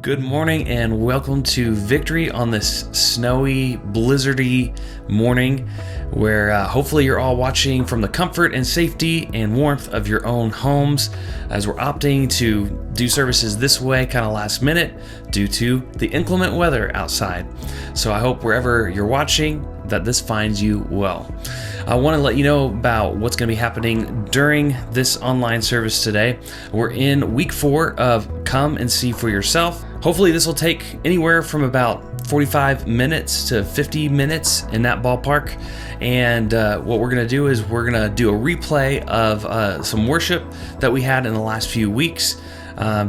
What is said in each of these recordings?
Good morning and welcome to Victory on this snowy, blizzardy morning where hopefully you're all watching from the comfort and safety and warmth of your own homes as we're opting to do services this way kind of last minute due to the inclement weather outside. So I hope wherever you're watching that this finds you well. I want to let you know about what's going to be happening during this online service today. We're in week 4 of Come and See for Yourself. Hopefully this will take anywhere from about 45 minutes to 50 minutes in that ballpark. And what we're going to do is we're going to do a replay of some worship that we had in the last few weeks.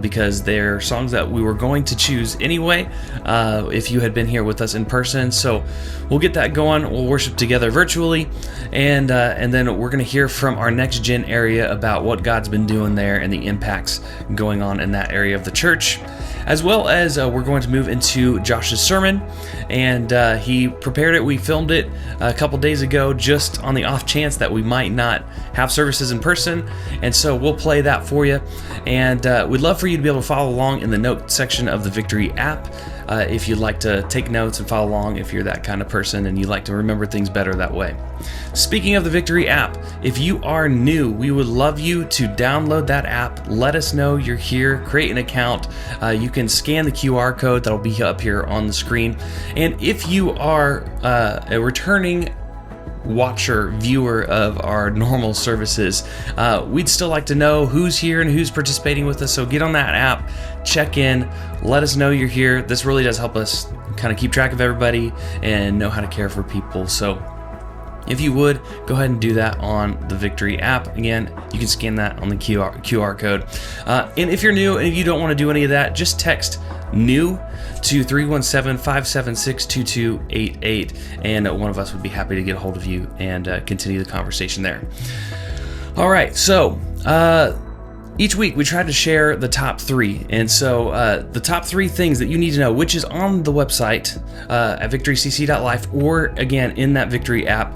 Because they're songs that we were going to choose anyway if you had been here with us in person. So we'll get that going. We'll worship together virtually, and then we're going to hear from our Next Gen area about what God's been doing there and the impacts going on in that area of the church. As well as we're going to move into Josh's sermon, and he prepared it. We filmed it a couple days ago just on the off chance that we might not have services in person, and so we'll play that for you. And we'd love for you to be able to follow along in the note section of the Victory app if you'd like to take notes and follow along if you're that kind of person and you like to remember things better that way. Speaking of the Victory app, if you are new, we would love you to download that app. Let us know you're here. Create an account. You can scan the QR code that'll be up here on the screen. And if you are a returning watcher, viewer of our normal services, we'd still like to know who's here and who's participating with us. So get on that app, check in, let us know you're here. This really does help us kind of keep track of everybody and know how to care for people. So if you would, go ahead and do that on the Victory app. Again, you can scan that on the QR code. And if you're new and if you don't want to do any of that, just text NEW to 317-576-2288, and one of us would be happy to get a hold of you and continue the conversation there. All right, so each week we try to share the top 3, and so the top 3 things that you need to know, which is on the website at victorycc.life, or again in that Victory app.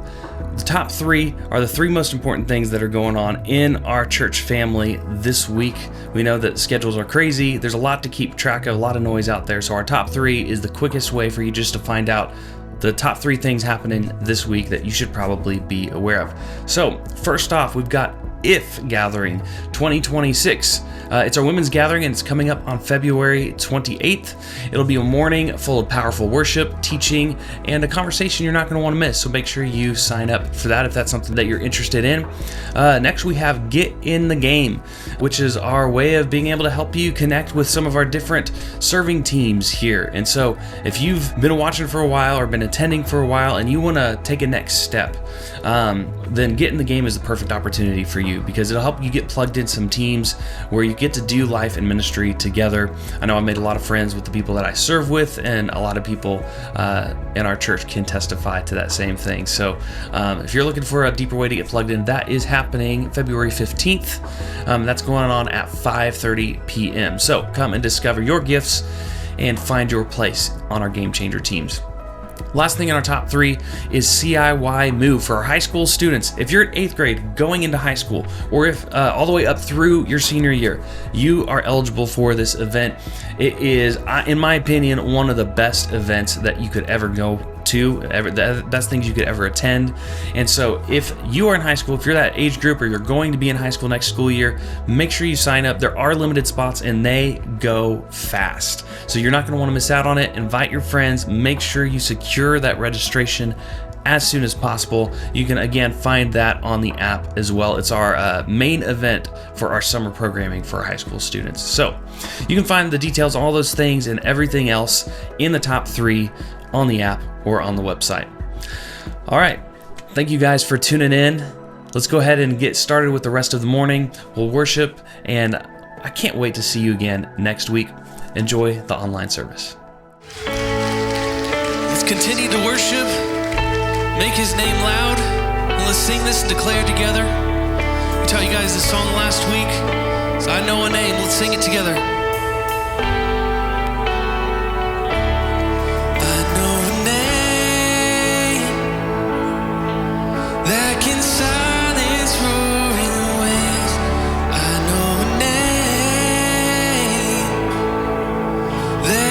The top 3 are the 3 most important things that are going on in our church family this week. We know that schedules are crazy. There's a lot to keep track of, a lot of noise out there. So our top 3 is the quickest way for you just to find out the top 3 things happening this week that you should probably be aware of. So first off, we've got IF Gathering 2026. It's our women's gathering, and it's coming up on February 28th. It'll be a morning full of powerful worship, teaching, and a conversation you're not going to want to miss. So make sure you sign up for that if that's something that you're interested in. Next, we have Get in the Game, which is our way of being able to help you connect with some of our different serving teams here. And so if you've been watching for a while or been attending for a while and you want to take a next step, then Get in the Game is the perfect opportunity for you, because it'll help you get plugged in some teams where you get to do life and ministry together. I know I made a lot of friends with the people that I serve with, and a lot of people in our church can testify to that same thing. So if you're looking for a deeper way to get plugged in, that is happening February 15th. That's going on at 5:30 p.m. So come and discover your gifts and find your place on our Game Changer teams. Last thing in our top 3 is CIY Move for our high school students. If you're in 8th grade going into high school, or if all the way up through your senior year, you are eligible for this event. It is, in my opinion, one of the best events that you could ever go to, the best things you could ever attend. And so if you are in high school, if you're that age group, or you're going to be in high school next school year, make sure you sign up. There are limited spots and they go fast. So you're not going to want to miss out on it. Invite your friends. Make sure you secure that registration as soon as possible. You can again find that on the app as well. It's our main event for our summer programming for our high school students. So you can find the details, all those things and everything else in the top 3 on the app or on the website. All right. Thank you guys for tuning in. Let's go ahead and get started with the rest of the morning. We'll worship, and I can't wait to see you again next week. Enjoy the online service. Let's continue to worship, make his name loud, and let's sing this and declare it together. We taught you guys this song last week, so I know a name. Let's sing it together. There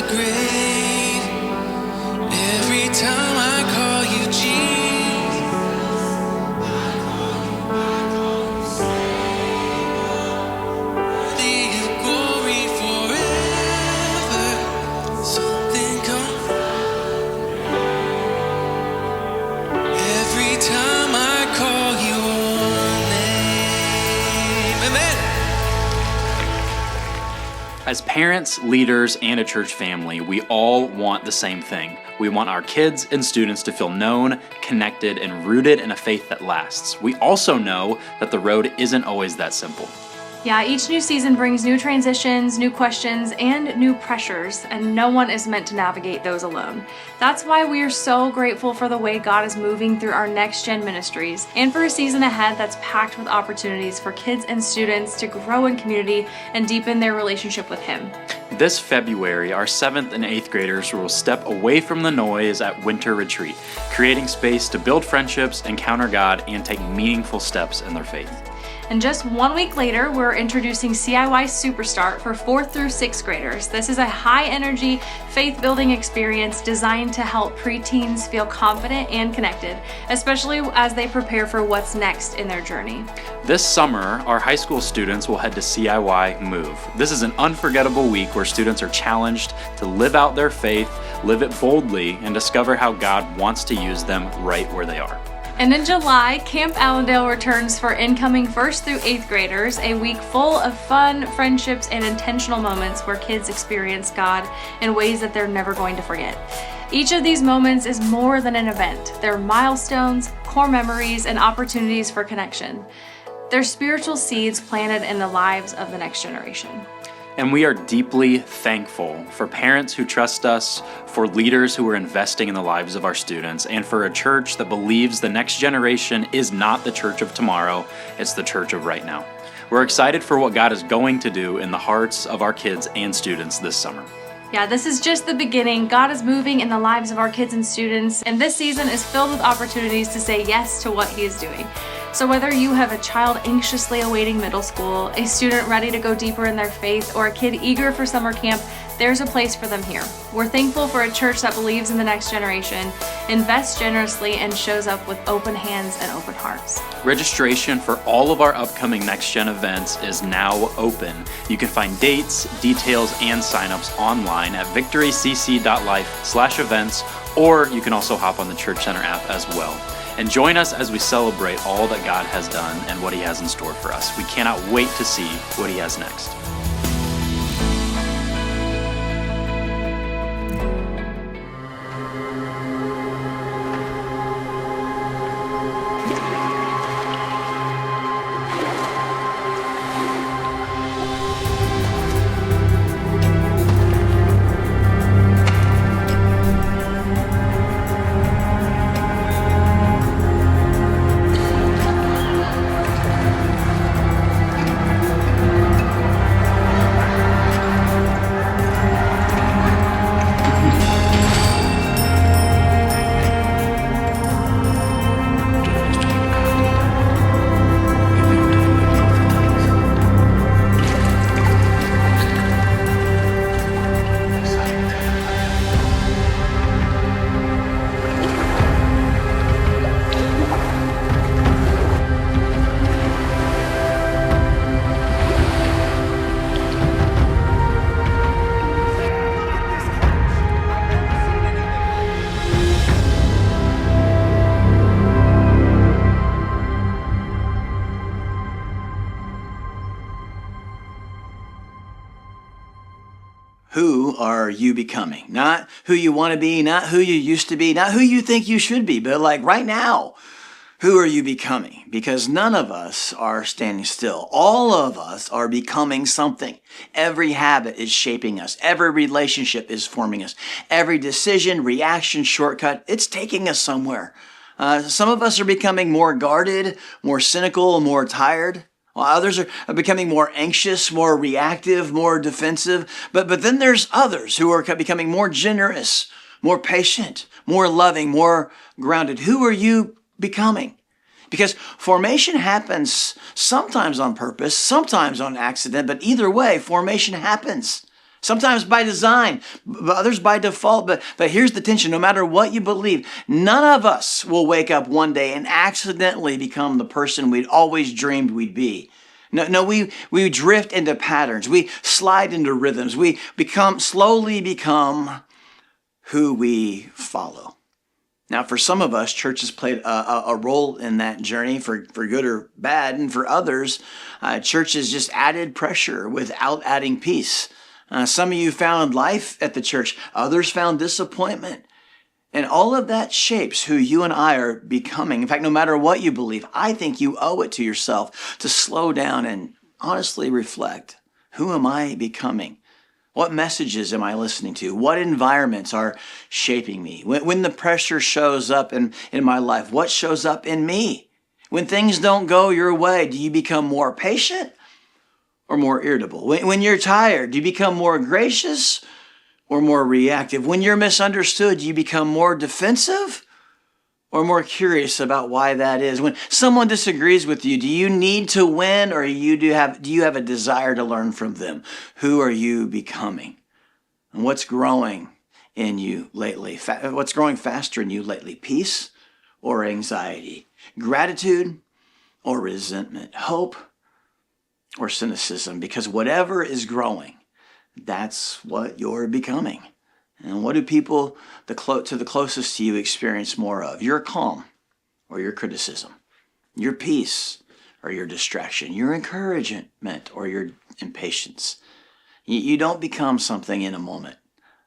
great. Every time I call you Jesus, worthy of glory forever. Something comes every time I call your name. Amen. As parents, leaders, and a church family, we all want the same thing. We want our kids and students to feel known, connected, and rooted in a faith that lasts. We also know that the road isn't always that simple. Yeah, each new season brings new transitions, new questions, and new pressures, and no one is meant to navigate those alone. That's why we are so grateful for the way God is moving through our Next Gen ministries, and for a season ahead that's packed with opportunities for kids and students to grow in community and deepen their relationship with Him. This February, our 7th and 8th graders will step away from the noise at Winter Retreat, creating space to build friendships, encounter God, and take meaningful steps in their faith. And just 1 week later, we're introducing CIY Superstart for 4th through 6th graders. This is a high-energy, faith-building experience designed to help preteens feel confident and connected, especially as they prepare for what's next in their journey. This summer, our high school students will head to CIY Move. This is an unforgettable week where students are challenged to live out their faith, live it boldly, and discover how God wants to use them right where they are. And in July, Camp Allendale returns for incoming 1st through 8th graders, a week full of fun, friendships, and intentional moments where kids experience God in ways that they're never going to forget. Each of these moments is more than an event. They're milestones, core memories, and opportunities for connection. They're spiritual seeds planted in the lives of the next generation. And we are deeply thankful for parents who trust us, for leaders who are investing in the lives of our students, and for a church that believes the next generation is not the church of tomorrow, it's the church of right now. We're excited for what God is going to do in the hearts of our kids and students this summer. Yeah, this is just the beginning. God is moving in the lives of our kids and students, and this season is filled with opportunities to say yes to what He is doing. So whether you have a child anxiously awaiting middle school, a student ready to go deeper in their faith, or a kid eager for summer camp, there's a place for them here. We're thankful for a church that believes in the next generation, invests generously, and shows up with open hands and open hearts. Registration for all of our upcoming Next Gen events is now open. You can find dates, details, and signups online at victorycc.life/events, or you can also hop on the Church Center app as well. And join us as we celebrate all that God has done and what He has in store for us. We cannot wait to see what He has next. Who are you becoming? Not who you want to be, not who you used to be, not who you think you should be, but like right now, who are you becoming? Because none of us are standing still. All of us are becoming something. Every habit is shaping us. Every relationship is forming us. Every decision, reaction, shortcut, it's taking us somewhere. Some of us are becoming more guarded, more cynical, more tired. While others are becoming more anxious, more reactive, more defensive. But then there's others who are becoming more generous, more patient, more loving, more grounded. Who are you becoming? Because formation happens sometimes on purpose, sometimes on accident, but either way, formation happens. Sometimes by design, but others by default. But here's the tension. No matter what you believe, none of us will wake up one day and accidentally become the person we'd always dreamed we'd be. No, we drift into patterns. We slide into rhythms. We slowly become who we follow. Now, for some of us, church has played a role in that journey for good or bad. And for others, church has just added pressure without adding peace. Some of you found life at the church. Others found disappointment. And all of that shapes who you and I are becoming. In fact, no matter what you believe, I think you owe it to yourself to slow down and honestly reflect. Who am I becoming? What messages am I listening to? What environments are shaping me? When the pressure shows up in my life, what shows up in me? When things don't go your way, do you become more patient or more irritable? When you're tired, do you become more gracious or more reactive? When you're misunderstood, do you become more defensive or more curious about why that is? When someone disagrees with you, do you need to win, or do you have a desire to learn from them? Who are you becoming? And what's growing in you lately? What's growing faster in you lately? Peace or anxiety? Gratitude or resentment? Hope or cynicism? Because whatever is growing, that's what you're becoming. And what do people to the closest to you experience more of? Your calm or your criticism? Your peace or your distraction? Your encouragement or your impatience? You don't become something in a moment.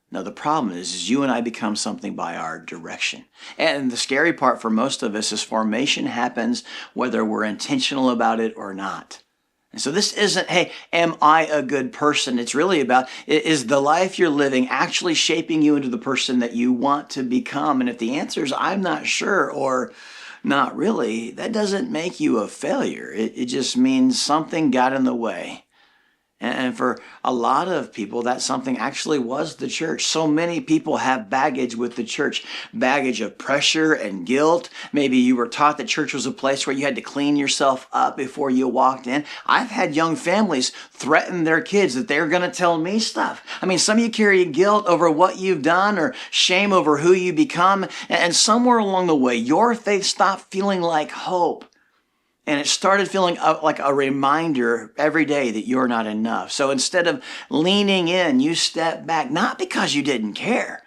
No, the problem is you and I become something by our direction. And the scary part for most of us is formation happens whether we're intentional about it or not. And so this isn't, hey, am I a good person? It's really about, is the life you're living actually shaping you into the person that you want to become? And if the answer is, I'm not sure, or not really, that doesn't make you a failure. It just means something got in the way. And for a lot of people, that something actually was the church. So many people have baggage with the church, baggage of pressure and guilt. Maybe you were taught that church was a place where you had to clean yourself up before you walked in. I've had young families threaten their kids that they're going to tell me stuff. I mean, some of you carry guilt over what you've done or shame over who you become. And somewhere along the way, your faith stopped feeling like hope. And it started feeling like a reminder every day that you're not enough. So instead of leaning in, you step back, not because you didn't care,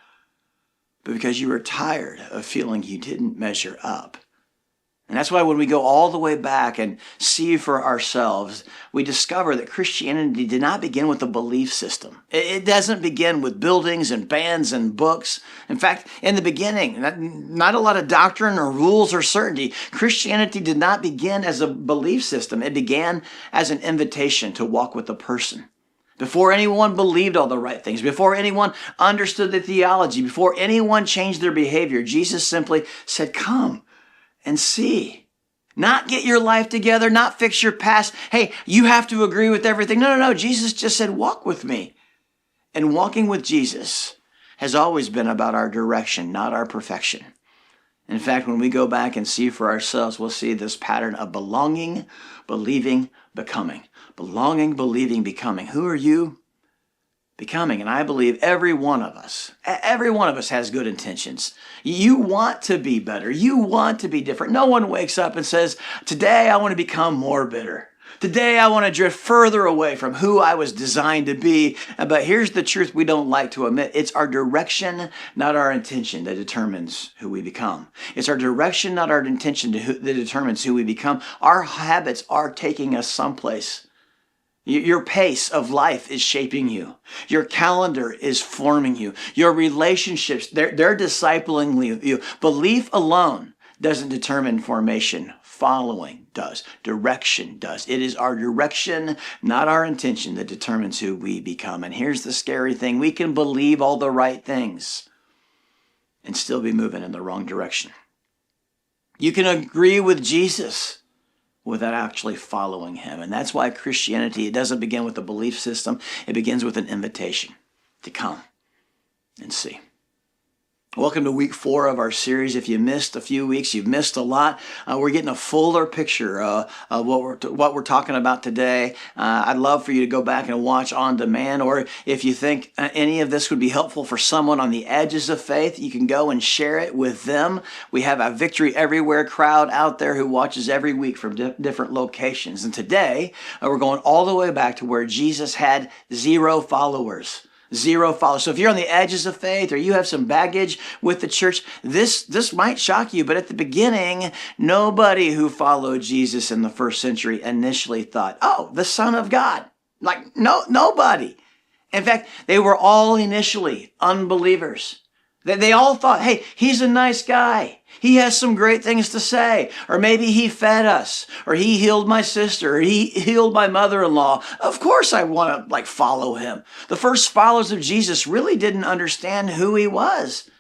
but because you were tired of feeling you didn't measure up. And that's why when we go all the way back and see for ourselves, we discover that Christianity did not begin with a belief system. It doesn't begin with buildings and bands and books. In fact, in the beginning, not a lot of doctrine or rules or certainty. Christianity did not begin as a belief system. It began as an invitation to walk with a person. Before anyone believed all the right things, before anyone understood the theology, before anyone changed their behavior, Jesus simply said, come and see. Not get your life together, not fix your past. Hey, you have to agree with everything. No. Jesus just said, walk with me. And walking with Jesus has always been about our direction, not our perfection. In fact, when we go back and see for ourselves, we'll see this pattern of belonging, believing, becoming. Belonging, believing, becoming. Who are you becoming? And I believe every one of us has good intentions. You want to be better. You want to be different. No one wakes up and says, today I want to become more bitter. Today I want to drift further away from who I was designed to be. But here's the truth we don't like to admit. It's our direction, not our intention, that determines who we become. It's our direction, not our intention, that determines who we become. Our habits are taking us someplace. Your pace of life is shaping you. Your calendar is forming you. Your relationships, they're discipling you. Belief alone doesn't determine formation. Following does. Direction does. It is our direction, not our intention, that determines who we become. And here's the scary thing. We can believe all the right things and still be moving in the wrong direction. You can agree with Jesus without actually following him. And that's why Christianity, it doesn't begin with a belief system. It begins with an invitation to come and see. Welcome to week 4 of our series. If you missed a few weeks, you've missed a lot. We're getting a fuller picture of what we're talking about today. I'd love for you to go back and watch on demand, or if you think any of this would be helpful for someone on the edges of faith, you can go and share it with them. We have a Victory Everywhere crowd out there who watches every week from different locations. And today, we're going all the way back to where Jesus had 0 followers. 0 followers. So if you're on the edges of faith or you have some baggage with the church, this might shock you. But at the beginning, nobody who followed Jesus in the first century initially thought, oh, the Son of God. Like, nobody. In fact, they were all initially unbelievers. They all thought, hey, he's a nice guy. He has some great things to say. Or maybe he fed us. Or he healed my sister. Or he healed my mother-in-law. Of course I want to follow him. The first followers of Jesus really didn't understand who he was.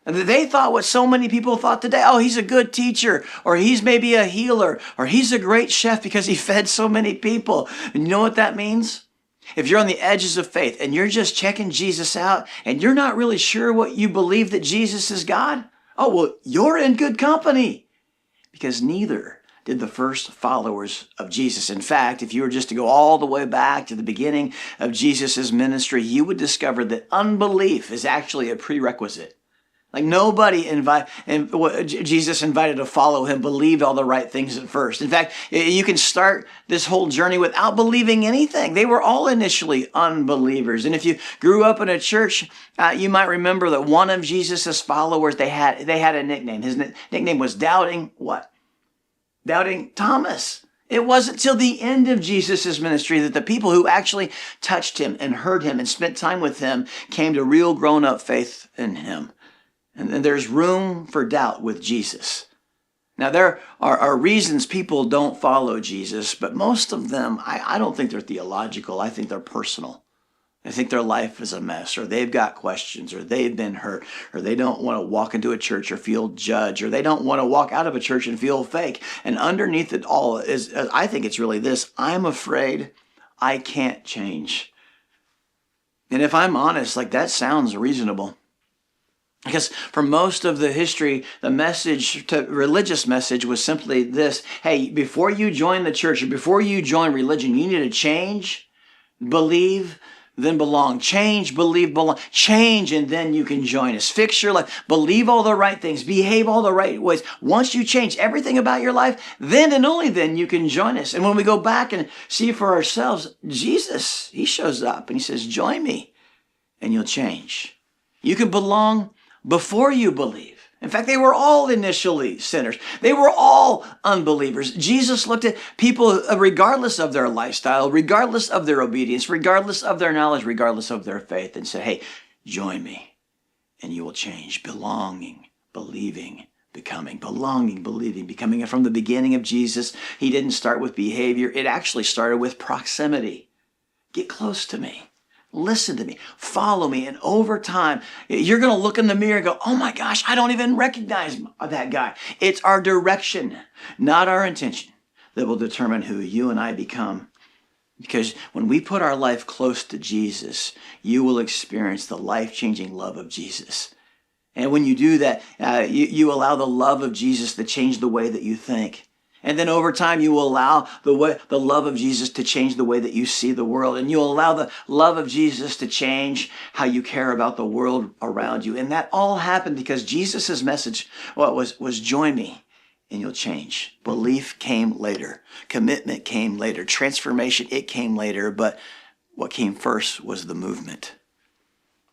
They thought what so many people thought today. Oh, he's a good teacher. Or he's maybe a healer. Or he's a great chef because he fed so many people. And you know what that means? If you're on the edges of faith and you're just checking Jesus out and you're not really sure what you believe that Jesus is God, oh, well, you're in good company, because neither did the first followers of Jesus. In fact, if you were just to go all the way back to the beginning of Jesus' ministry, you would discover that unbelief is actually a prerequisite. Like nobody Jesus invited to follow him believed all the right things at first. In fact, you can start this whole journey without believing anything. They were all initially unbelievers. And if you grew up in a church, you might remember that one of Jesus' followers, they had a nickname. His nickname was Doubting what? Doubting Thomas. It wasn't till the end of Jesus' ministry that the people who actually touched him and heard him and spent time with him came to real grown-up faith in him. And there's room for doubt with Jesus. Now, there are reasons people don't follow Jesus, but most of them, I don't think they're theological. I think they're personal. I think their life is a mess, or they've got questions, or they've been hurt, or they don't want to walk into a church or feel judged, or they don't want to walk out of a church and feel fake. And underneath it all is, I think it's really this: I'm afraid I can't change. And if I'm honest, that sounds reasonable. Because for most of the history, the religious message was simply this: hey, before you join the church or before you join religion, you need to change, believe, then belong. Change, believe, belong. Change, and then you can join us. Fix your life. Believe all the right things. Behave all the right ways. Once you change everything about your life, then and only then you can join us. And when we go back and see for ourselves, Jesus, he shows up and he says, join me and you'll change. You can belong before you believe. In fact, they were all initially sinners. They were all unbelievers. Jesus looked at people regardless of their lifestyle, regardless of their obedience, regardless of their knowledge, regardless of their faith, and said, hey, join me and you will change. Belonging, believing, becoming. Belonging, believing, becoming. And from the beginning of Jesus, he didn't start with behavior. It actually started with proximity. Get close to me. Listen to me, follow me, and over time, you're going to look in the mirror and go, oh my gosh, I don't even recognize that guy. It's our direction, not our intention, that will determine who you and I become. Because when we put our life close to Jesus, you will experience the life-changing love of Jesus. And when you do that, you allow the love of Jesus to change the way that you think. And then over time, you will allow the love of Jesus to change the way that you see the world. And you'll allow the love of Jesus to change how you care about the world around you. And that all happened because Jesus' message was join me and you'll change. Belief came later. Commitment came later. Transformation, it came later. But what came first was the movement.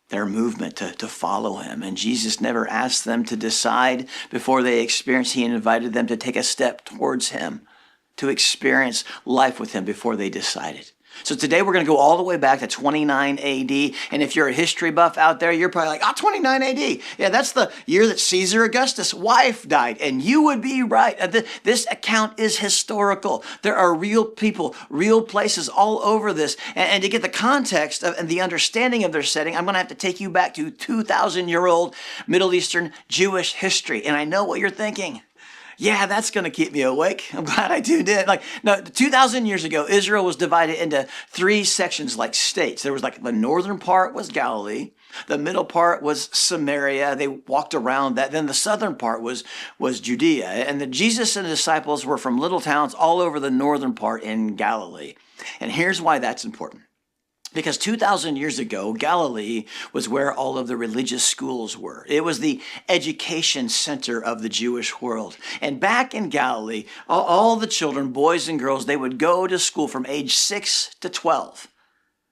Their movement to follow him. And Jesus never asked them to decide before they experienced. He invited them to take a step towards him, to experience life with him before they decided. So today we're going to go all the way back to 29 AD. And if you're a history buff out there, you're probably like, 29 AD. Yeah, that's the year that Caesar Augustus' wife died. And you would be right. This account is historical. There are real people, real places all over this. And to get the context and the understanding of their setting, I'm going to have to take you back to 2,000-year-old Middle Eastern Jewish history. And I know what you're thinking. Yeah, that's going to keep me awake. I'm glad I tuned in. Like, no, 2,000 years ago, Israel was divided into three sections like states. There was like the northern part was Galilee. The middle part was Samaria. They walked around that. Then the southern part was Judea. And Jesus and the disciples were from little towns all over the northern part in Galilee. And here's why that's important. Because 2,000 years ago, Galilee was where all of the religious schools were. It was the education center of the Jewish world. And back in Galilee, all the children, boys and girls, they would go to school from age 6 to 12.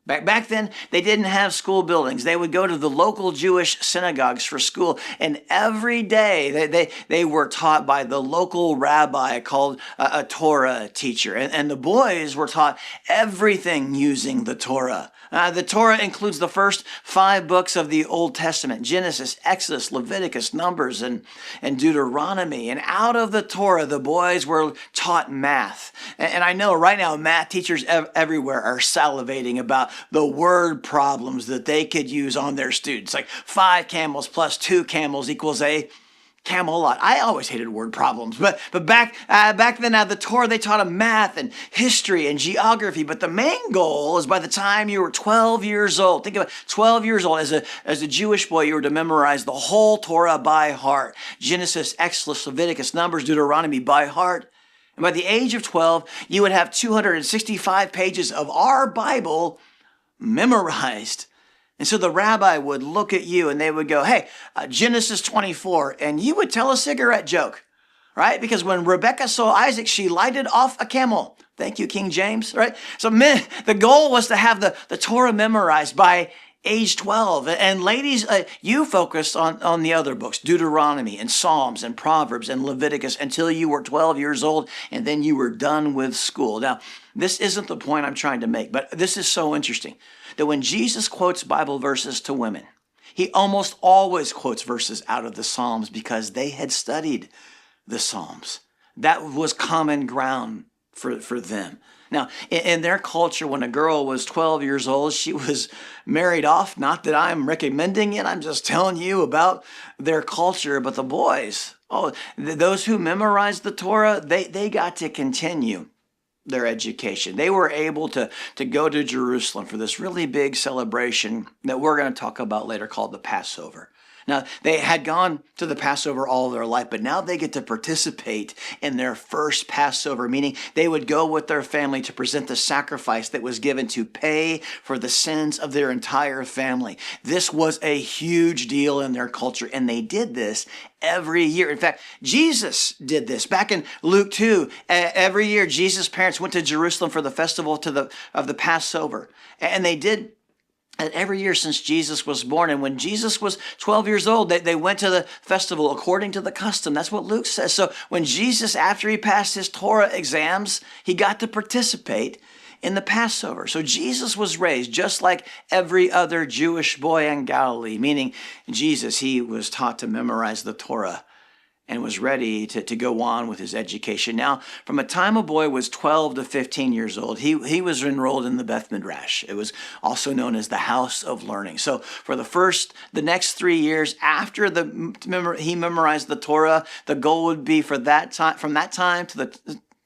Back then, they didn't have school buildings. They would go to the local Jewish synagogues for school. And every day, they were taught by the local rabbi called a Torah teacher. And the boys were taught everything using the Torah. The Torah includes the first 5 books of the Old Testament: Genesis, Exodus, Leviticus, Numbers, and Deuteronomy. And out of the Torah, the boys were taught math. And I know right now, math teachers everywhere are salivating about the word problems that they could use on their students. Like 5 camels plus 2 camels equals a Camelot. I always hated word problems, but back then, the Torah, they taught them math and history and geography. But the main goal is by the time you were 12 years old, think about 12 years old, as a Jewish boy, you were to memorize the whole Torah by heart. Genesis, Exodus, Leviticus, Numbers, Deuteronomy by heart. And by the age of 12, you would have 265 pages of our Bible memorized. And so the rabbi would look at you and they would go, hey, Genesis 24, and you would tell a cigarette joke, right? Because when Rebecca saw Isaac, she lighted off a camel. Thank you, King James, right? So the goal was to have the Torah memorized by age 12. And ladies, you focused on the other books, Deuteronomy and Psalms and Proverbs and Leviticus, until you were 12 years old, and then you were done with school. Now, this isn't the point I'm trying to make, but this is so interesting that when Jesus quotes Bible verses to women, he almost always quotes verses out of the Psalms because they had studied the Psalms. That was common ground for them. Now, in their culture, when a girl was 12 years old, she was married off. Not that I'm recommending it, I'm just telling you about their culture. But the boys, those who memorized the Torah, they got to continue their education. They were able to go to Jerusalem for this really big celebration that we're going to talk about later called the Passover. Now, they had gone to the Passover all their life, but now they get to participate in their first Passover, meaning they would go with their family to present the sacrifice that was given to pay for the sins of their entire family. This was a huge deal in their culture, and they did this every year. In fact, Jesus did this. Back in Luke 2, every year, Jesus' parents went to Jerusalem for the festival of the Passover, and they did every year since Jesus was born. And when Jesus was 12 years old, they went to the festival according to the custom. That's what Luke says. So when Jesus, after he passed his Torah exams, he got to participate in the Passover. So Jesus was raised just like every other Jewish boy in Galilee, meaning Jesus, he was taught to memorize the Torah and was ready to go on with his education. Now, from the time a boy was 12 to 15 years old, he was enrolled in the Beth Midrash. It was also known as the House of Learning. So for the next 3 years after he memorized the Torah, the goal would be from that time to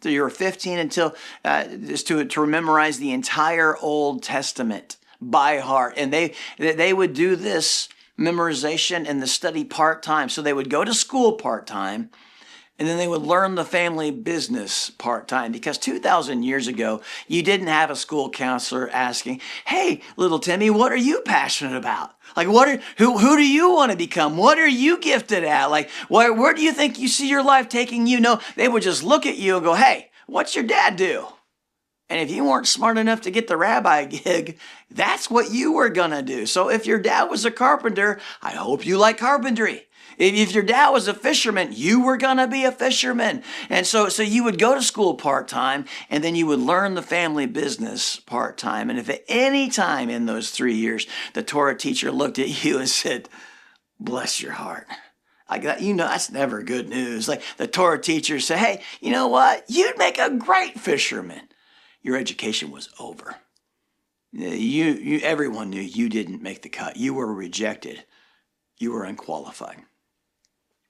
you were 15 until is to memorize the entire Old Testament by heart. And they would do this memorization and the study part-time. So they would go to school part-time, and then they would learn the family business part-time. Because 2,000 years ago, you didn't have a school counselor asking, hey, little Timmy, what are you passionate about? Like, who do you want to become? What are you gifted at? Like, where do you think you see your life taking you? No, they would just look at you and go, hey, what's your dad do? And if you weren't smart enough to get the rabbi gig, that's what you were going to do. So if your dad was a carpenter, I hope you like carpentry. If your dad was a fisherman, you were going to be a fisherman. And so you would go to school part-time, and then you would learn the family business part-time. And if at any time in those 3 years, the Torah teacher looked at you and said, bless your heart. Like that, that's never good news. Like the Torah teacher said, hey, you know what? You'd make a great fisherman. Your education was over. Everyone knew you didn't make the cut. You were rejected. You were unqualified.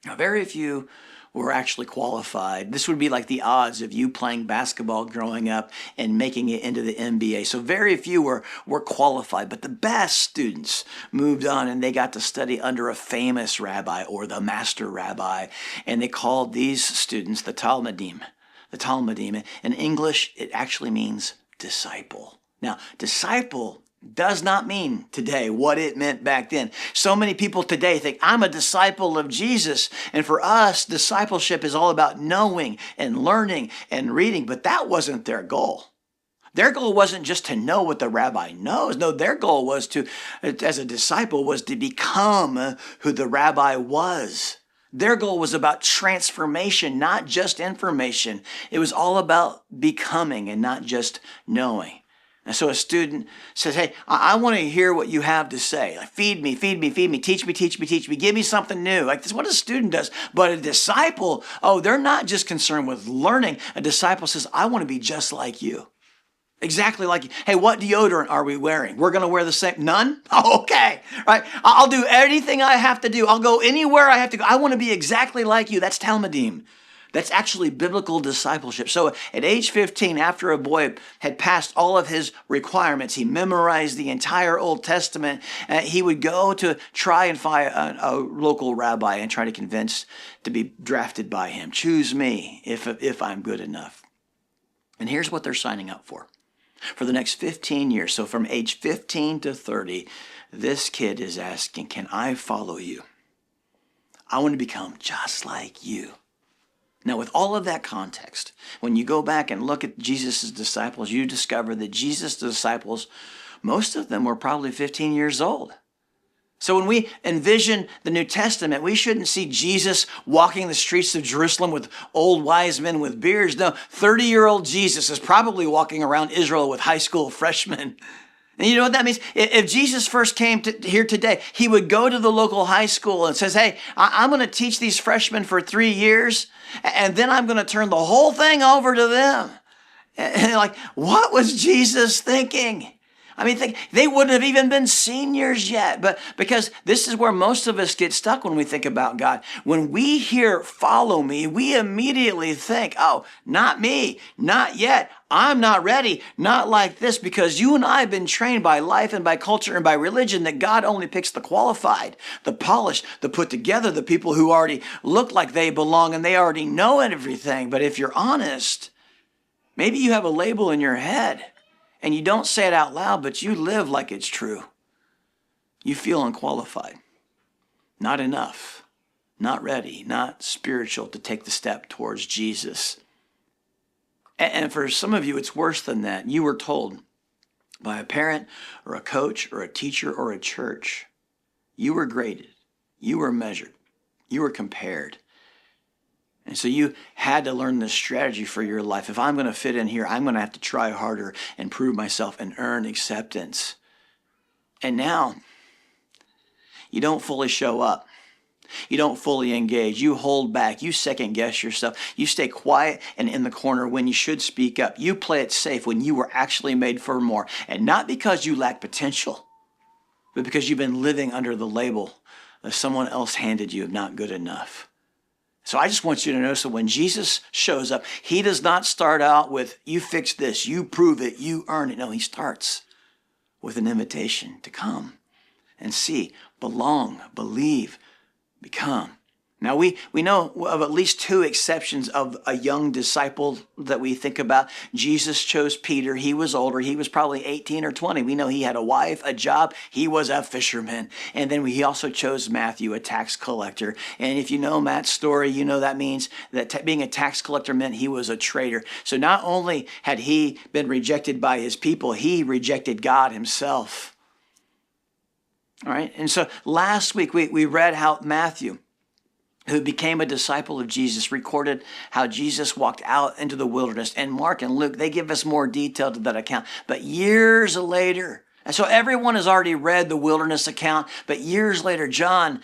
Now, very few were actually qualified. This would be like the odds of you playing basketball growing up and making it into the NBA. So very few were qualified, but the best students moved on and they got to study under a famous rabbi or the master rabbi. And they called these students the Talmudim. The Talmudim. In English, it actually means disciple. Now, disciple does not mean today what it meant back then. So many people today think, I'm a disciple of Jesus. And for us, discipleship is all about knowing and learning and reading. But that wasn't their goal. Their goal wasn't just to know what the rabbi knows. No, their goal was to, as a disciple, was to become who the rabbi was. Their goal was about transformation, not just information. It was all about becoming and not just knowing. And so a student says, hey, I want to hear what you have to say. Like, feed me, feed me, feed me, teach me, teach me, teach me, give me something new. Like, this is what a student does. But a disciple, they're not just concerned with learning. A disciple says, I want to be just like you. Exactly like you. Hey, what deodorant are we wearing? We're going to wear the same. None? Oh, okay. Right. I'll do anything I have to do. I'll go anywhere I have to go. I want to be exactly like you. That's Talmudim. That's actually biblical discipleship. So at age 15, after a boy had passed all of his requirements, he memorized the entire Old Testament, he would go to try and find a local rabbi and try to convince to be drafted by him. Choose me if I'm good enough. And here's what they're signing up for. For the next 15 years, so from age 15 to 30, this kid is asking, can I follow you? I want to become just like you. Now, with all of that context, when you go back and look at Jesus' disciples, you discover that Jesus' disciples, most of them were probably 15 years old. So when we envision the New Testament, we shouldn't see Jesus walking the streets of Jerusalem with old wise men with beards. No, 30-year-old Jesus is probably walking around Israel with high school freshmen. And you know what that means? If Jesus first came here today, he would go to the local high school and says, hey, I'm going to teach these freshmen for 3 years, and then I'm going to turn the whole thing over to them. And like, what was Jesus thinking? I mean, they wouldn't have even been seniors yet, but because this is where most of us get stuck when we think about God. When we hear follow me, we immediately think, oh, not me, not yet. I'm not ready, not like this, because you and I have been trained by life and by culture and by religion that God only picks the qualified, the polished, the put together, the people who already look like they belong and they already know everything. But if you're honest, maybe you have a label in your head. And you don't say it out loud, but you live like it's true. You feel unqualified, not enough, not ready, not spiritual to take the step towards Jesus. And for some of you, it's worse than that. You were told by a parent or a coach or a teacher or a church, you were graded, you were measured, you were compared. And so you had to learn this strategy for your life. If I'm going to fit in here, I'm going to have to try harder and prove myself and earn acceptance. And now, you don't fully show up. You don't fully engage. You hold back. You second guess yourself. You stay quiet and in the corner when you should speak up. You play it safe when you were actually made for more. And not because you lack potential, but because you've been living under the label that someone else handed you of not good enough. So I just want you to know, so when Jesus shows up, he does not start out with, you fix this, you prove it, you earn it. No, he starts with an invitation to come and see, belong, believe, become. Now, we know of at least 2 exceptions of a young disciple that we think about. Jesus chose Peter. He was older. He was probably 18 or 20. We know he had a wife, a job. He was a fisherman. And then he also chose Matthew, a tax collector. And if you know Matt's story, you know that means that being a tax collector meant he was a traitor. So not only had he been rejected by his people, he rejected God himself. All right. And so last week we read how Matthew, who became a disciple of Jesus, recorded how Jesus walked out into the wilderness. And Mark and Luke, they give us more detail to that account. But years later, and so everyone has already read the wilderness account, but years later, John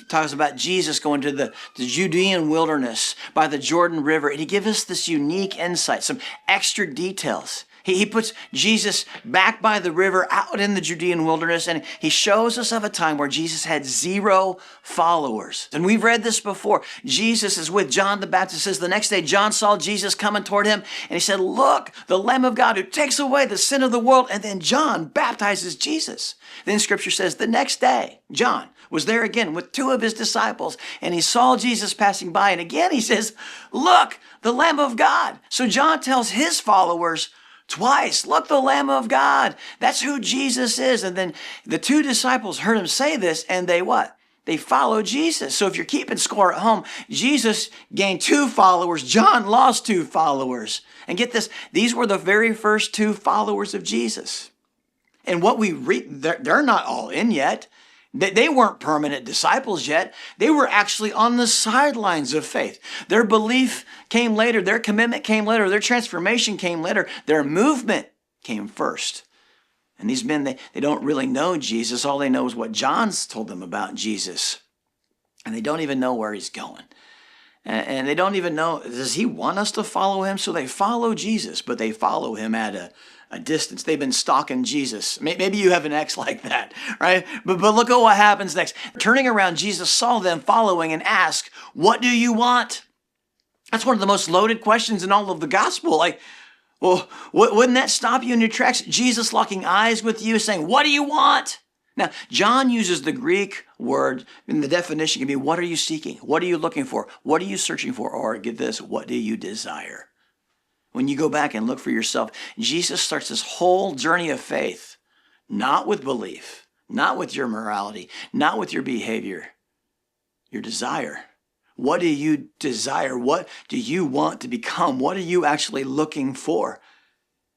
talks about Jesus going to the Judean wilderness by the Jordan River. And he gives us this unique insight, some extra details. He puts Jesus back by the river out in the Judean wilderness, and he shows us of a time where Jesus had 0 followers. And we've read this before. Jesus is with John the Baptist. It says the next day John saw Jesus coming toward him, and he said, "Look, the Lamb of God who takes away the sin of the world." And then John baptizes Jesus. Then Scripture says the next day John was there again with 2 of his disciples, and he saw Jesus passing by. And again he says, "Look, the Lamb of God." So John tells his followers twice, "Look, the Lamb of God." That's who Jesus is. And then the 2 disciples heard him say this, and they what? They followed Jesus. So if you're keeping score at home, Jesus gained 2 followers. John lost 2 followers. And get this, these were the very first 2 followers of Jesus. And what we read, they're not all in yet. They weren't permanent disciples yet. They were actually on the sidelines of faith. Their belief came later. Their commitment came later. Their transformation came later. Their movement came first. And these men, they don't really know Jesus. All they know is what John's told them about Jesus. And they don't even know where he's going. And they don't even know, does he want us to follow him? So they follow Jesus, but they follow him at a distance. They've been stalking Jesus. Maybe you have an ex like that, right? But look at what happens next. Turning around, Jesus saw them following and asked, "What do you want?" That's one of the most loaded questions in all of the gospel. Like, well, wouldn't that stop you in your tracks? Jesus locking eyes with you saying, "What do you want?" Now, John uses the Greek word, and the definition can be, what are you seeking? What are you looking for? What are you searching for? Or get this, what do you desire? When you go back and look for yourself, Jesus starts this whole journey of faith, not with belief, not with your morality, not with your behavior, your desire. What do you desire? What do you want to become? What are you actually looking for?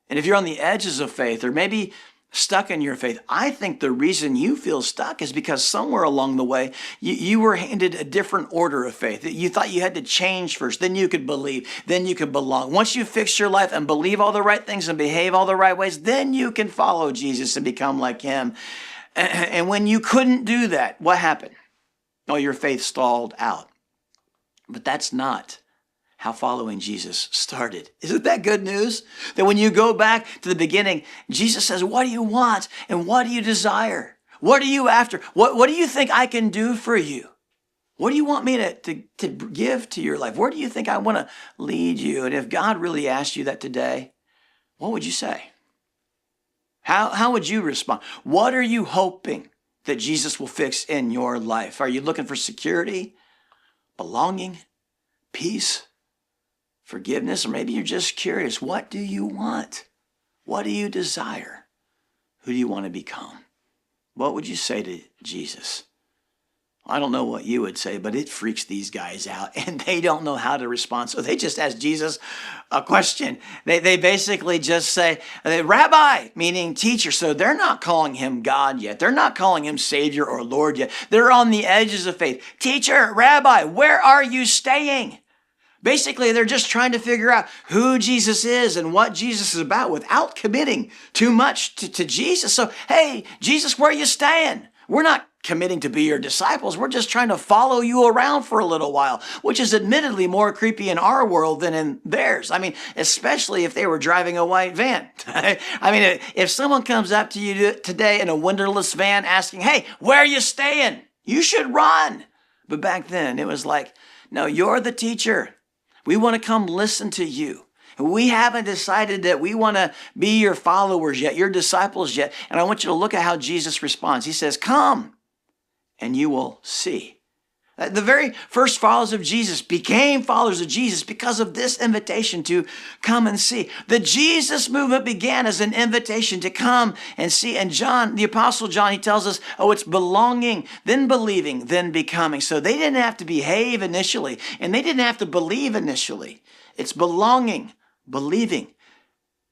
And if you're on the edges of faith, or maybe stuck in your faith, I think the reason you feel stuck is because somewhere along the way, you were handed a different order of faith. You thought you had to change first, then you could believe, then you could belong. Once you fix your life and believe all the right things and behave all the right ways, then you can follow Jesus and become like him. And when you couldn't do that, what happened? Oh, your faith stalled out. But that's not how following Jesus started. Isn't that good news? That when you go back to the beginning, Jesus says, what do you want and what do you desire? What are you after? What do you think I can do for you? What do you want me to give to your life? Where do you think I want to lead you? And if God really asked you that today, what would you say? How would you respond? What are you hoping that Jesus will fix in your life? Are you looking for security, belonging, peace, forgiveness? Or maybe you're just curious. What do you want? What do you desire? Who do you want to become? What would you say to Jesus? I don't know what you would say, but it freaks these guys out, and they don't know how to respond. So they just ask Jesus a question. They basically just say, Rabbi, meaning teacher. So they're not calling him God yet. They're not calling him Savior or Lord yet. They're on the edges of faith. Teacher, Rabbi, where are you staying? Basically, they're just trying to figure out who Jesus is and what Jesus is about without committing too much to Jesus. So, hey, Jesus, where are you staying? We're not committing to be your disciples. We're just trying to follow you around for a little while, which is admittedly more creepy in our world than in theirs. I mean, especially if they were driving a white van. I mean, if someone comes up to you today in a windowless van asking, hey, where are you staying? You should run. But back then, it was like, no, you're the teacher. We want to come listen to you. We haven't decided that we want to be your followers yet, your disciples yet. And I want you to look at how Jesus responds. He says, come and you will see. The very first followers of Jesus became followers of Jesus because of this invitation to come and see. The Jesus movement began as an invitation to come and see. And John, the Apostle John, he tells us, it's belonging, then believing, then becoming. So they didn't have to behave initially, and they didn't have to believe initially. It's belonging, believing,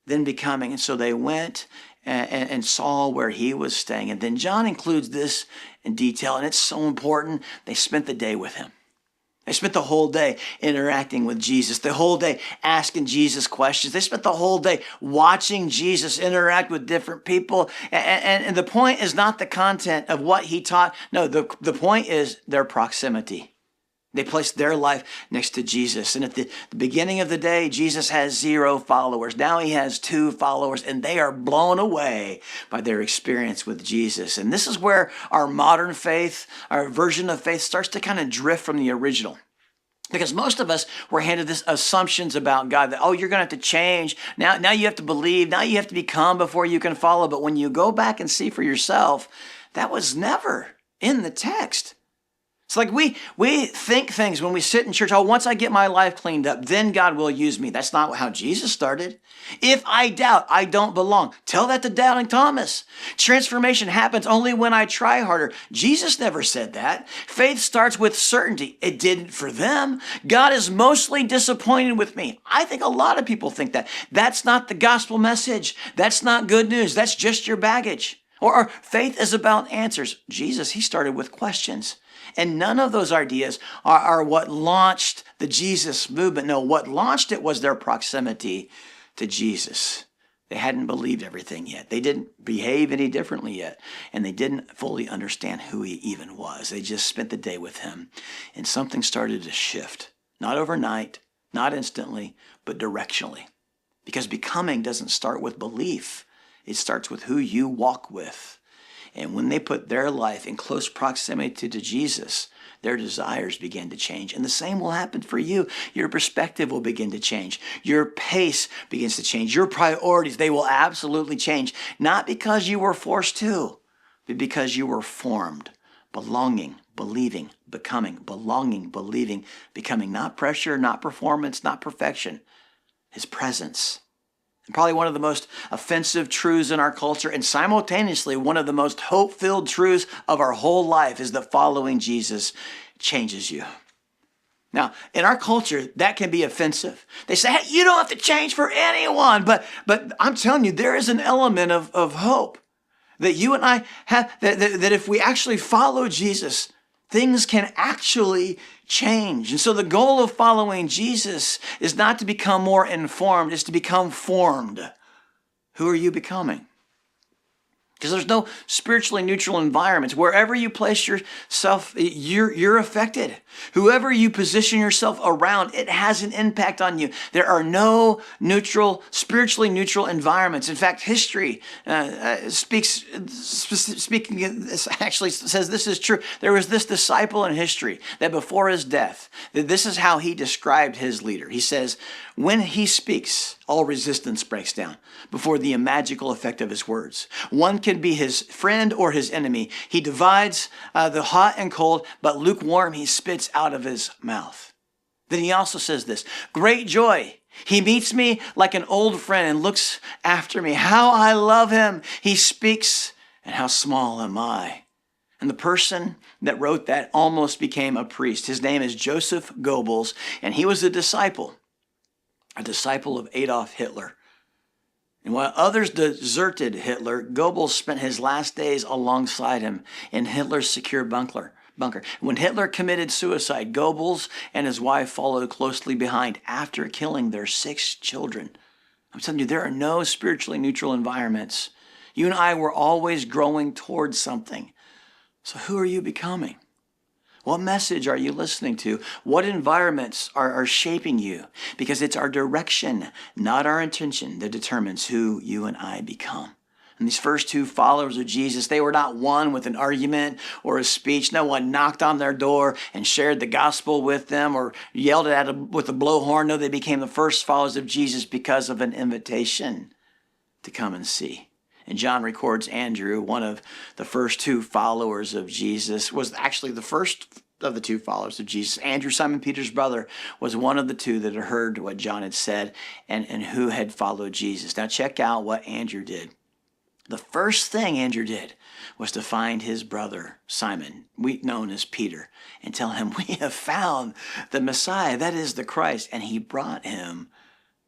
then becoming. And so they went and saw where he was staying. And then John includes this in detail, and it's so important. They spent the day with him. They spent the whole day interacting with Jesus, the whole day asking Jesus questions. They spent the whole day watching Jesus interact with different people. And the point is not the content of what he taught. No, the point is their proximity. They placed their life next to Jesus. And at the beginning of the day, Jesus has 0 followers. Now he has 2 followers, and they are blown away by their experience with Jesus. And this is where our modern faith, our version of faith, starts to kind of drift from the original. Because most of us were handed this assumptions about God that, oh, you're going to have to change. Now you have to believe. Now you have to become before you can follow. But when you go back and see for yourself, that was never in the text. It's like we think things when we sit in church, oh, once I get my life cleaned up, then God will use me. That's not how Jesus started. If I doubt, I don't belong. Tell that to doubting Thomas. Transformation happens only when I try harder. Jesus never said that. Faith starts with certainty. It didn't for them. God is mostly disappointed with me. I think a lot of people think that. That's not the gospel message. That's not good news. That's just your baggage. Or faith is about answers. Jesus, he started with questions. And none of those ideas are what launched the Jesus movement. No, what launched it was their proximity to Jesus. They hadn't believed everything yet. They didn't behave any differently yet. And they didn't fully understand who he even was. They just spent the day with him. And something started to shift. Not overnight, not instantly, but directionally. Because becoming doesn't start with belief. It starts with who you walk with. And when they put their life in close proximity to Jesus, their desires begin to change. And the same will happen for you. Your perspective will begin to change. Your pace begins to change. Your priorities, they will absolutely change. Not because you were forced to, but because you were formed. Belonging, believing, becoming. Belonging, believing, becoming. Not pressure, not performance, not perfection. His presence. Probably one of the most offensive truths in our culture, and simultaneously one of the most hope-filled truths of our whole life, is that following Jesus changes you. Now, in our culture, that can be offensive. They say, hey, you don't have to change for anyone. But I'm telling you, there is an element of hope that you and I have, that if we actually follow Jesus, things can actually change. And so the goal of following Jesus is not to become more informed, it's to become formed. Who are you becoming? Because there's no spiritually neutral environments. Wherever you place yourself, you're affected. Whoever you position yourself around, it has an impact on you. There are no spiritually neutral environments. In fact, history actually says this is true. There was this disciple in history that before his death, this is how he described his leader. He says, when he speaks, all resistance breaks down before the magical effect of his words. One can be his friend or his enemy. He divides the hot and cold, but lukewarm he spits out of his mouth. Then he also says this, great joy. He meets me like an old friend and looks after me. How I love him. He speaks, and how small am I? And the person that wrote that almost became a priest. His name is Joseph Goebbels, and he was a disciple of Adolf Hitler. And while others deserted Hitler, Goebbels spent his last days alongside him in Hitler's secure bunker. When Hitler committed suicide, Goebbels and his wife followed closely behind after killing their 6 children. I'm telling you, there are no spiritually neutral environments. You and I were always growing towards something. So who are you becoming? What message are you listening to? What environments are shaping you? Because it's our direction, not our intention, that determines who you and I become. And these first 2 followers of Jesus, they were not won with an argument or a speech. No one knocked on their door and shared the gospel with them or yelled at them with a blowhorn. No, they became the first followers of Jesus because of an invitation to come and see. And John records Andrew, one of the first 2 followers of Jesus, was actually the first of the 2 followers of Jesus. Andrew, Simon Peter's brother, was one of the 2 that had heard what John had said and who had followed Jesus. Now check out what Andrew did. The first thing Andrew did was to find his brother, Simon, known as Peter, and tell him, we have found the Messiah, that is the Christ. And he brought him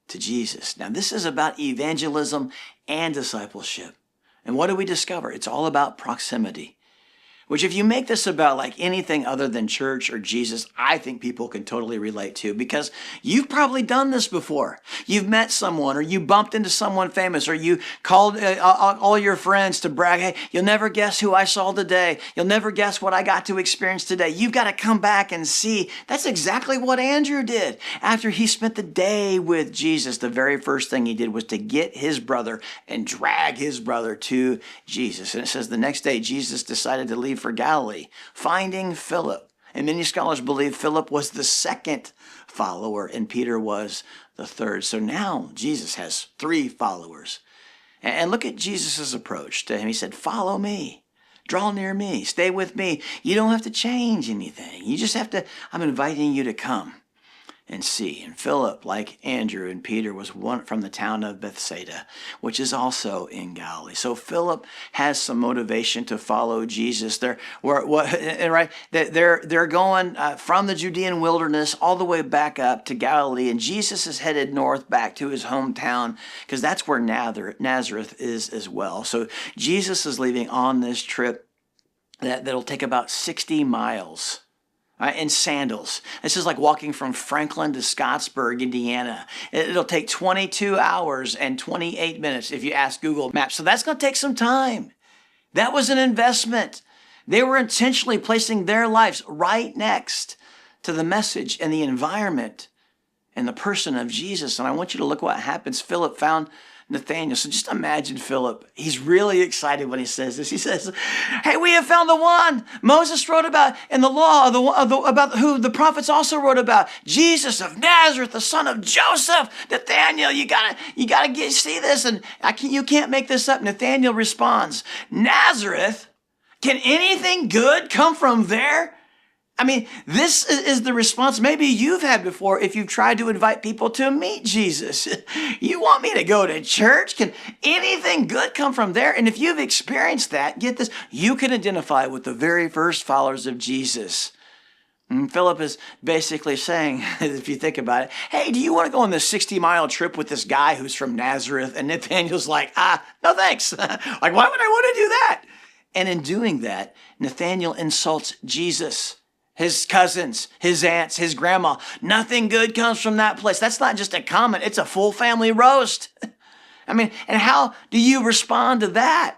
to Jesus. Now, this is about evangelism and discipleship. And what do we discover? It's all about proximity. which if you make this about like anything other than church or Jesus, I think people can totally relate to, because you've probably done this before. You've met someone, or you bumped into someone famous, or you called all your friends to brag, hey, you'll never guess who I saw today. You'll never guess what I got to experience today. You've got to come back and see. That's exactly what Andrew did. After he spent the day with Jesus, the very first thing he did was to get his brother and drag his brother to Jesus. And it says the next day, Jesus decided to leave for Galilee, finding Philip. And many scholars believe Philip was the second follower and Peter was the third. So now Jesus has 3 followers. And look at Jesus' approach to him. He said, follow me, draw near me, stay with me. You don't have to change anything. You just have to, I'm inviting you to come and see. And Philip, like Andrew and Peter, was one from the town of Bethsaida, which is also in Galilee. So Philip has some motivation to follow Jesus. They're going from the Judean wilderness all the way back up to Galilee, and Jesus is headed north back to his hometown, because that's where Nazareth is as well. So Jesus is leaving on this trip that'll take about 60 miles. In sandals. This is like walking from Franklin to Scottsburg, Indiana. It'll take 22 hours and 28 minutes if you ask Google Maps. So that's going to take some time. That was an investment. They were intentionally placing their lives right next to the message and the environment and the person of Jesus. And I want you to look what happens. Philip found Nathanael. So just imagine Philip. He's really excited when he says this. He says, hey, we have found the one Moses wrote about in the law, about who the prophets also wrote about, Jesus of Nazareth, the son of Joseph. Nathanael, you gotta see this, and you can't make this up. Nathanael responds, Nazareth? Can anything good come from there? I mean, this is the response maybe you've had before if you've tried to invite people to meet Jesus. You want me to go to church? Can anything good come from there? And if you've experienced that, get this, you can identify with the very first followers of Jesus. And Philip is basically saying, if you think about it, hey, do you want to go on this 60-mile trip with this guy who's from Nazareth? And Nathanael's like, no thanks. Like, why would I want to do that? And in doing that, Nathanael insults Jesus. His cousins, his aunts, his grandma. Nothing good comes from that place. That's not just a comment. It's a full family roast. I mean, and how do you respond to that?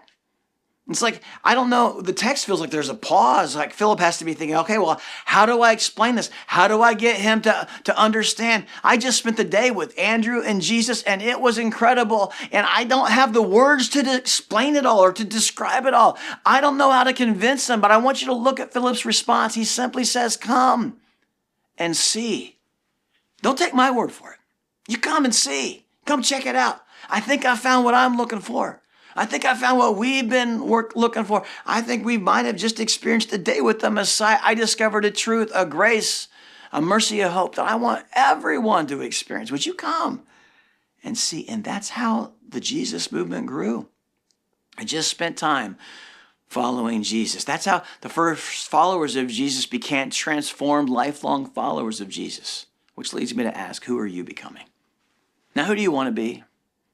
It's like, I don't know, the text feels like there's a pause. Like Philip has to be thinking, okay, well, how do I explain this? How do I get him to understand? I just spent the day with Andrew and Jesus, and it was incredible. And I don't have the words to explain it all or to describe it all. I don't know how to convince them, but I want you to look at Philip's response. He simply says, come and see. Don't take my word for it. You come and see. Come check it out. I think I found what I'm looking for. I think I found what we've been looking for. I think we might have just experienced a day with the Messiah. I discovered a truth, a grace, a mercy, a hope that I want everyone to experience. Would you come and see? And that's how the Jesus movement grew. I just spent time following Jesus. That's how the first followers of Jesus became transformed, lifelong followers of Jesus, which leads me to ask, who are you becoming? Now, who do you want to be?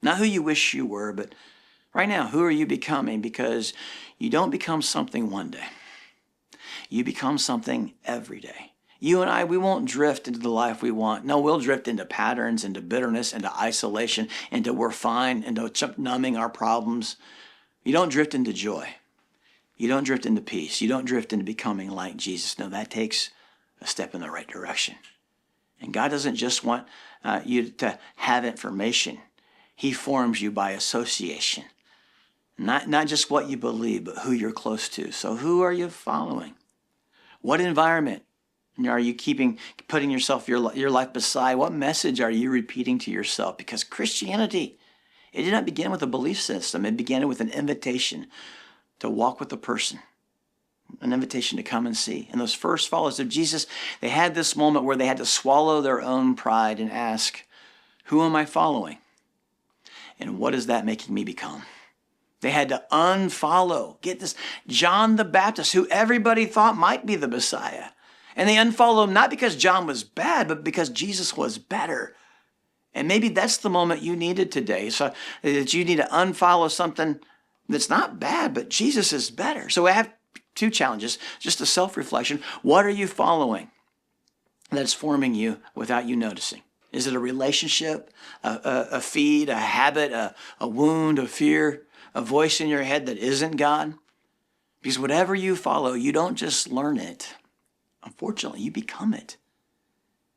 Not who you wish you were, but right now, who are you becoming? Because you don't become something one day. You become something every day. You and I, we won't drift into the life we want. No, we'll drift into patterns, into bitterness, into isolation, into we're fine, into numbing our problems. You don't drift into joy. You don't drift into peace. You don't drift into becoming like Jesus. No, that takes a step in the right direction. And God doesn't just want you to have information. He forms you by association. Not just what you believe, but who you're close to. So who are you following? What environment are you putting yourself, your life beside? What message are you repeating to yourself? Because Christianity, it did not begin with a belief system. It began with an invitation to walk with a person, an invitation to come and see. And those first followers of Jesus, they had this moment where they had to swallow their own pride and ask, who am I following? And what is that making me become? They had to unfollow, get this, John the Baptist, who everybody thought might be the Messiah. And they unfollowed him not because John was bad, but because Jesus was better. And maybe that's the moment you needed today, so that you need to unfollow something that's not bad, but Jesus is better. So two challenges, just a self-reflection. What are you following that's forming you without you noticing? Is it a relationship, a feed, a habit, a wound, a fear, a voice in your head that isn't God? Because whatever you follow, you don't just learn it. Unfortunately, you become it.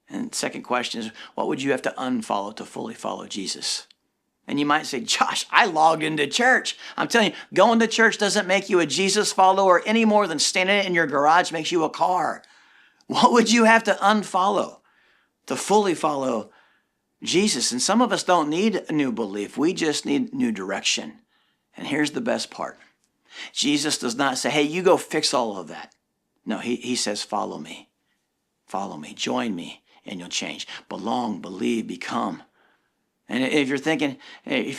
And second question is, what would you have to unfollow to fully follow Jesus? And you might say, Josh, I logged into church. I'm telling you, going to church doesn't make you a Jesus follower any more than standing in your garage makes you a car. What would you have to unfollow to fully follow Jesus? And some of us don't need a new belief. We just need new direction. And here's the best part. Jesus does not say, hey, you go fix all of that. No, he says, follow me. Follow me. Join me, and you'll change. Belong, believe, become. And if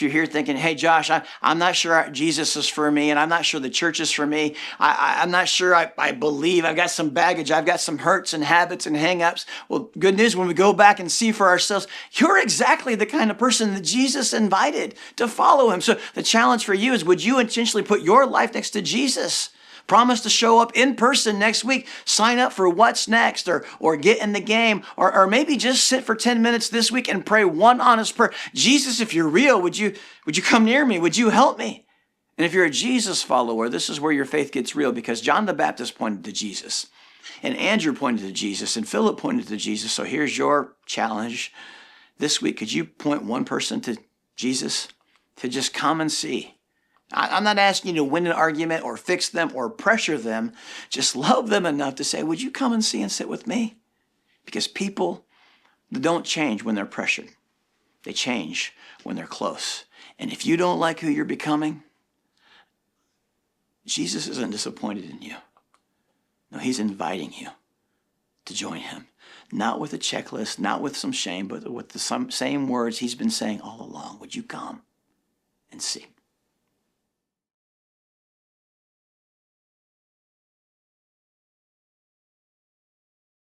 you're here thinking, hey, Josh, I'm not sure Jesus is for me, and I'm not sure the church is for me. I'm not sure I believe. I've got some baggage. I've got some hurts and habits and hang-ups. Well, good news, when we go back and see for ourselves, you're exactly the kind of person that Jesus invited to follow him. So the challenge for you is, would you intentionally put your life next to Jesus? Promise to show up in person next week. Sign up for What's Next or get in the game or maybe just sit for 10 minutes this week and pray one honest prayer. Jesus, if you're real, would you come near me? Would you help me? And if you're a Jesus follower, this is where your faith gets real, because John the Baptist pointed to Jesus and Andrew pointed to Jesus and Philip pointed to Jesus. So here's your challenge this week. Could you point one person to Jesus to just come and see? I'm not asking you to win an argument or fix them or pressure them. Just love them enough to say, would you come and see and sit with me? Because people don't change when they're pressured. They change when they're close. And if you don't like who you're becoming, Jesus isn't disappointed in you. No, he's inviting you to join him. Not with a checklist, not with some shame, but with the same words he's been saying all along. Would you come and see?